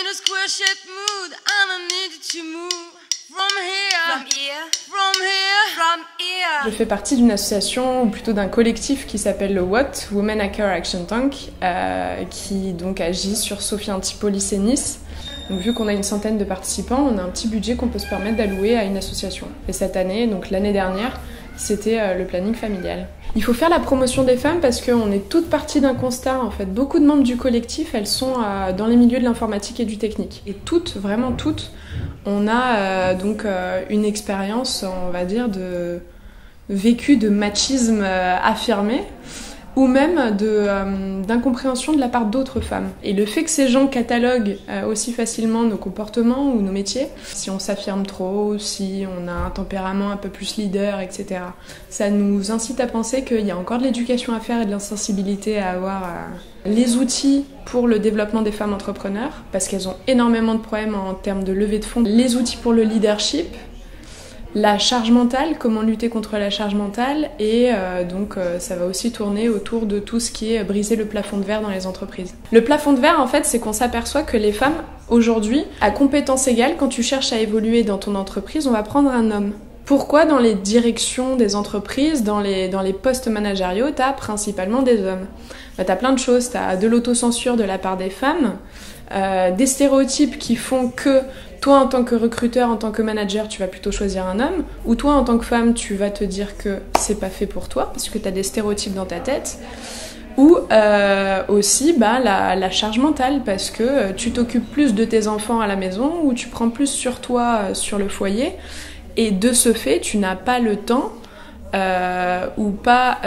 a square-shaped mood and I need to move from here. Je fais partie d'une association, ou plutôt d'un collectif qui s'appelle le WAT, Women Hacker Action Tank, qui donc agit sur Sophia Antipolis et Nice. Donc, vu qu'on a une centaine de participants, on a un petit budget qu'on peut se permettre d'allouer à une association. Et cette année, donc l'année dernière, c'était le planning familial. Il faut faire la promotion des femmes parce qu'on est toutes parties d'un constat. En fait, beaucoup de membres du collectif, elles sont dans les milieux de l'informatique et du technique. Et toutes, vraiment toutes, on a une expérience, on va dire, de vécu de machisme affirmé, ou même d'incompréhension de la part d'autres femmes. Et le fait que ces gens cataloguent aussi facilement nos comportements ou nos métiers, si on s'affirme trop, si on a un tempérament un peu plus leader, etc., ça nous incite à penser qu'il y a encore de l'éducation à faire et de l'insensibilité à avoir les outils pour le développement des femmes entrepreneurs, parce qu'elles ont énormément de problèmes en termes de levée de fonds, les outils pour le leadership, la charge mentale, comment lutter contre la charge mentale, et ça va aussi tourner autour de tout ce qui est briser le plafond de verre dans les entreprises. Le plafond de verre, en fait, c'est qu'on s'aperçoit que les femmes, aujourd'hui, à compétences égales, quand tu cherches à évoluer dans ton entreprise, on va prendre un homme. Pourquoi dans les directions des entreprises, dans les postes managériaux, t'as principalement des hommes ? T'as plein de choses, t'as de l'autocensure de la part des femmes, des stéréotypes qui font que toi, en tant que recruteur, en tant que manager, tu vas plutôt choisir un homme, ou toi, en tant que femme, tu vas te dire que c'est pas fait pour toi, parce que tu as des stéréotypes dans ta tête, ou aussi la charge mentale, parce que tu t'occupes plus de tes enfants à la maison, ou tu prends plus sur toi, sur le foyer, et de ce fait, tu n'as pas le temps ou pas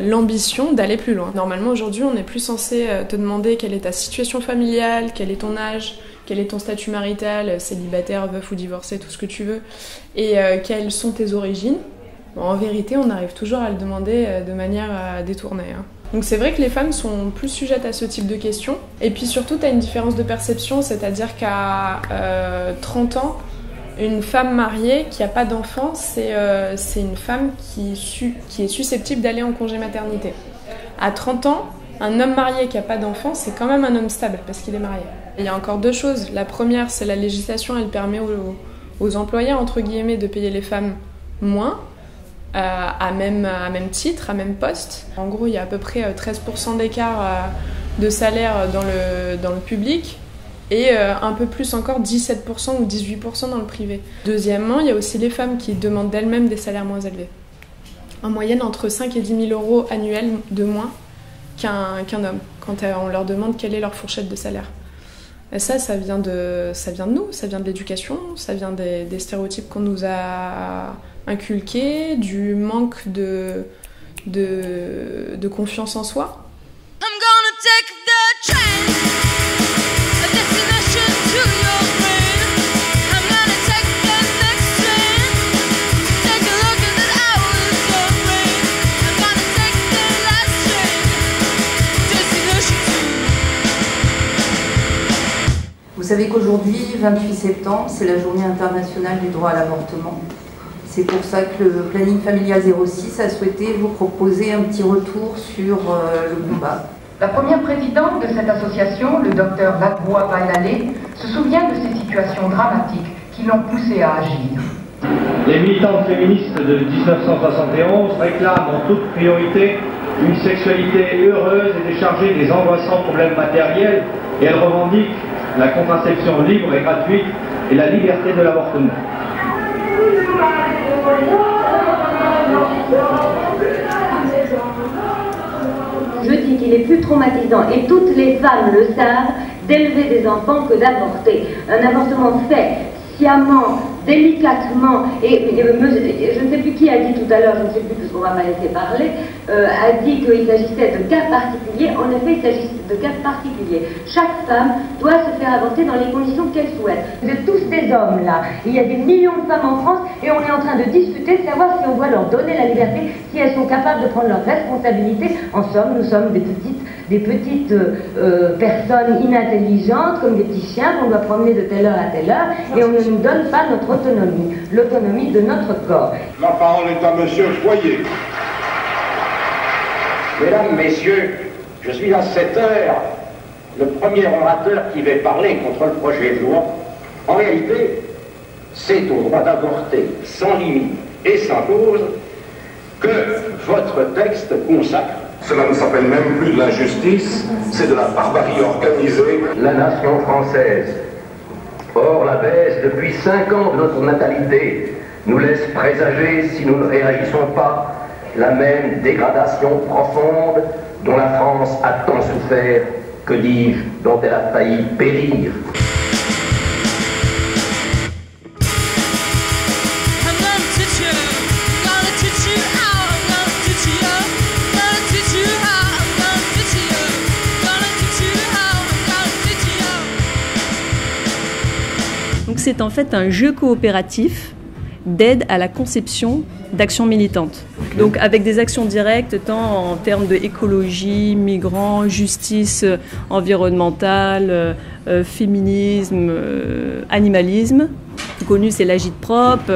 l'ambition d'aller plus loin. Normalement, aujourd'hui, on n'est plus censé te demander quelle est ta situation familiale, quel est ton âge, quel est ton statut marital, célibataire, veuf ou divorcé, tout ce que tu veux, et quelles sont tes origines. Bon, en vérité, on arrive toujours à le demander de manière détournée. Donc c'est vrai que les femmes sont plus sujettes à ce type de questions. Et puis surtout, tu as une différence de perception, c'est-à-dire qu'à 30 ans, une femme mariée qui n'a pas d'enfant, c'est une femme qui est susceptible d'aller en congé maternité. À 30 ans, un homme marié qui n'a pas d'enfant, c'est quand même un homme stable parce qu'il est marié. Il y a encore deux choses. La première, c'est la législation, elle permet aux employeurs, entre guillemets, de payer les femmes moins, à même titre, à même poste. En gros, il y a à peu près 13% d'écart de salaire dans le public et un peu plus encore, 17% ou 18% dans le privé. Deuxièmement, il y a aussi les femmes qui demandent d'elles-mêmes des salaires moins élevés. En moyenne, entre 5 et 10 000 euros annuels de moins qu'un homme, quand on leur demande quelle est leur fourchette de salaire. Et ça vient de nous, ça vient de l'éducation, ça vient des stéréotypes qu'on nous a inculqués, du manque de confiance en soi. I'm gonna take the train, a destination to your brain. I'm gonna take the next train, take a look at that hours of rain. I'm gonna take the last train, destination to. Vous savez qu'aujourd'hui, 28 septembre, c'est la journée internationale du droit à l'avortement. C'est pour ça que le planning familial 06 a souhaité vous proposer un petit retour sur le combat. La première présidente de cette association, le docteur Lagboa Bailale, se souvient de ces situations dramatiques qui l'ont poussée à agir. Les militantes féministes de 1971 réclament en toute priorité une sexualité heureuse et déchargée des angoissants problèmes matériels, et elles revendiquent la contraception libre et gratuite et la liberté de l'avortement. Je dis qu'il est plus traumatisant, et toutes les femmes le savent, d'élever des enfants que d'avorter. Un avortement fait sciemment, délicatement, et je ne sais plus qui a dit tout à l'heure, je ne sais plus parce qu'on va pas laisser parler, a dit qu'il s'agissait de cas particuliers. En effet, il s'agit de cas particuliers. Chaque femme doit se faire avorter dans les conditions qu'elle souhaite. Vous êtes tous des hommes là, il y a des millions de femmes en France, et on est en train de discuter de savoir si on doit leur donner la liberté, si elles sont capables de prendre leurs responsabilités. En somme, nous sommes des petites personnes inintelligentes, comme des petits chiens qu'on doit promener de telle heure à telle heure, et on ne nous donne pas notre autonomie, l'autonomie de notre corps. La parole est à Monsieur Foyer. Mesdames, Messieurs, je suis à cette heure le premier orateur qui va parler contre le projet de loi, en réalité, c'est au droit d'avorter sans limite et sans cause que votre texte consacre. Cela ne s'appelle même plus de l'injustice, c'est de la barbarie organisée. La nation française, or la baisse depuis 5 ans de notre natalité, nous laisse présager, si nous ne réagissons pas, la même dégradation profonde dont la France a tant souffert, que dis-je, dont elle a failli périr. Donc c'est en fait un jeu coopératif d'aide à la conception d'actions militantes. Donc avec des actions directes tant en termes d'écologie, migrants, justice environnementale, féminisme, animalisme. Le plus connu c'est l'Agitprop,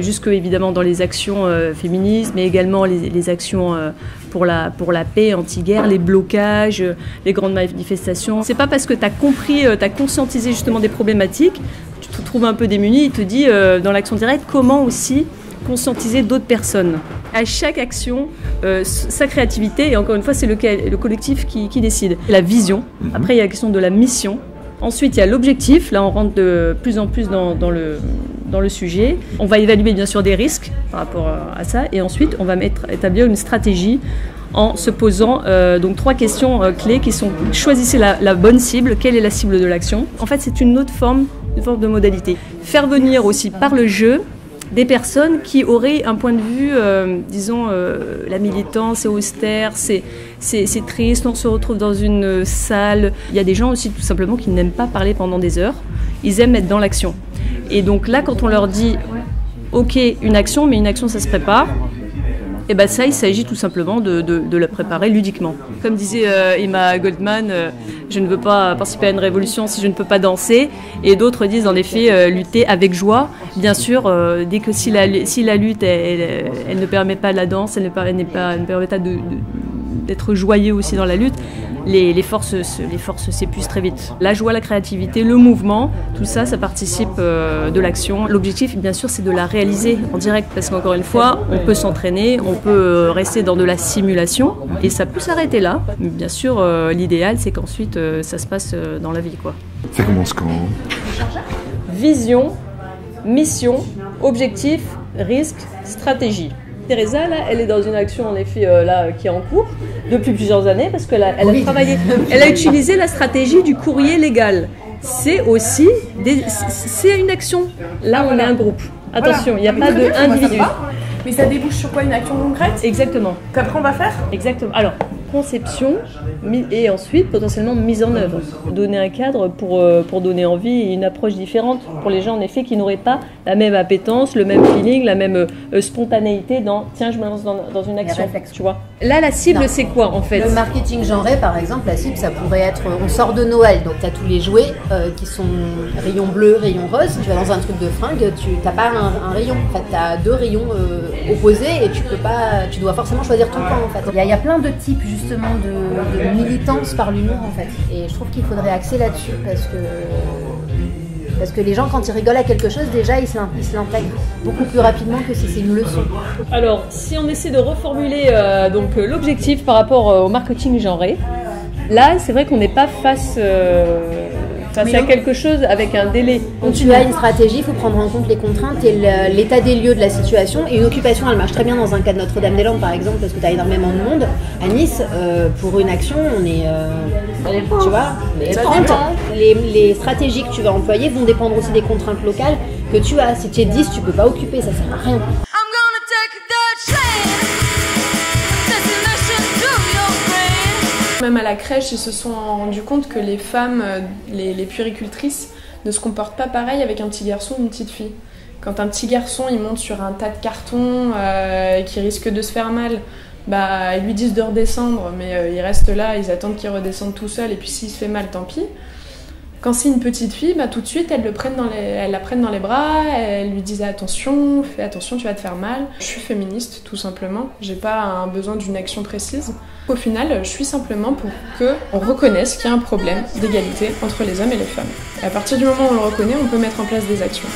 jusque évidemment dans les actions féministes, mais également les actions pour la paix, anti-guerre, les blocages, les grandes manifestations. C'est pas parce que tu as compris, tu as conscientisé justement des problématiques, tu te trouves un peu démuni, il te dit dans l'action directe comment aussi conscientiser d'autres personnes. À chaque action, sa créativité, et encore une fois c'est le collectif qui décide. La vision, après il y a la question de la mission. Ensuite, il y a l'objectif. Là, on rentre de plus en plus dans le sujet. On va évaluer bien sûr des risques par rapport à ça. Et ensuite, on va établir une stratégie en se posant donc 3 questions clés qui sont choisissez la bonne cible. Quelle est la cible de l'action? En fait, c'est une autre forme de modalité. Faire venir aussi par le jeu des personnes qui auraient un point de vue, disons, la militance, c'est austère, c'est triste, on se retrouve dans une salle. Il y a des gens aussi tout simplement qui n'aiment pas parler pendant des heures, ils aiment être dans l'action. Et donc là, quand on leur dit, ok, une action, mais une action ça se prépare, et ben ça, il s'agit tout simplement de la préparer ludiquement. Comme disait Emma Goldman, je ne veux pas participer à une révolution si je ne peux pas danser. Et d'autres disent en effet lutter avec joie. Bien sûr, dès que si la lutte, elle ne permet pas la danse, elle ne permet pas d'être joyeux aussi dans la lutte, les forces s'épuisent très vite. La joie, la créativité, le mouvement, tout ça, ça participe de l'action. L'objectif, bien sûr, c'est de la réaliser en direct, parce qu'encore une fois, on peut s'entraîner, on peut rester dans de la simulation, et ça peut s'arrêter là. Mais bien sûr, l'idéal, c'est qu'ensuite, ça se passe dans la vie, quoi. Ça commence quand? Vision, mission, objectif, risque, stratégie. Teresa, là, elle est dans une action en effet là, qui est en cours depuis plusieurs années parce qu'elle a travaillé, elle a utilisé la stratégie du courrier légal. C'est aussi c'est une action. Là, on est un groupe. Attention, il n'y a pas d'individu. Mais ça débouche sur quoi? Une action concrète? Exactement. Qu'après on va faire? Exactement. Alors, conception et ensuite potentiellement mise en œuvre. Donner un cadre pour donner envie et une approche différente pour les gens en effet qui n'auraient pas la même appétence, le même feeling, la même spontanéité dans tiens je me lance dans une action, tu vois. Là la cible c'est quoi en fait? Le marketing genré par exemple, la cible ça pourrait être on sort de Noël donc tu as tous les jouets qui sont rayon bleu, rayon rose, tu vas dans un truc de fringues, tu n'as pas un rayon, en fait tu as 2 rayons opposés et tu dois forcément choisir ton camp en fait. Il y a plein de types justement de militance par l'humour en fait et je trouve qu'il faudrait axer là-dessus parce que les gens quand ils rigolent à quelque chose déjà ils se l'intègrent beaucoup plus rapidement que si c'est une leçon. Alors si on essaie de reformuler donc l'objectif par rapport au marketing genré, là c'est vrai qu'on n'est pas face à quelque chose avec un délai. Quand tu as une stratégie, il faut prendre en compte les contraintes et l'état des lieux de la situation. Et une occupation, elle marche très bien dans un cas de Notre-Dame-des-Landes, par exemple, parce que tu as énormément de monde. À Nice, pour une action, on est... tu vois, les stratégies que tu vas employer vont dépendre aussi des contraintes locales que tu as. Si tu es 10, tu peux pas occuper, ça sert à rien. Même à la crèche, ils se sont rendus compte que les femmes, les puéricultrices, ne se comportent pas pareil avec un petit garçon ou une petite fille. Quand un petit garçon il monte sur un tas de cartons qui risque de se faire mal, bah, ils lui disent de redescendre, mais il reste là, ils attendent qu'il redescende tout seul, et puis s'il se fait mal, tant pis. Quand c'est une petite fille, tout de suite, elles la prennent dans les bras, elles lui disent attention, fais attention, tu vas te faire mal. Je suis féministe, tout simplement. J'ai pas un besoin d'une action précise. Au final, je suis simplement pour qu'on reconnaisse qu'il y a un problème d'égalité entre les hommes et les femmes. Et à partir du moment où on le reconnaît, on peut mettre en place des actions.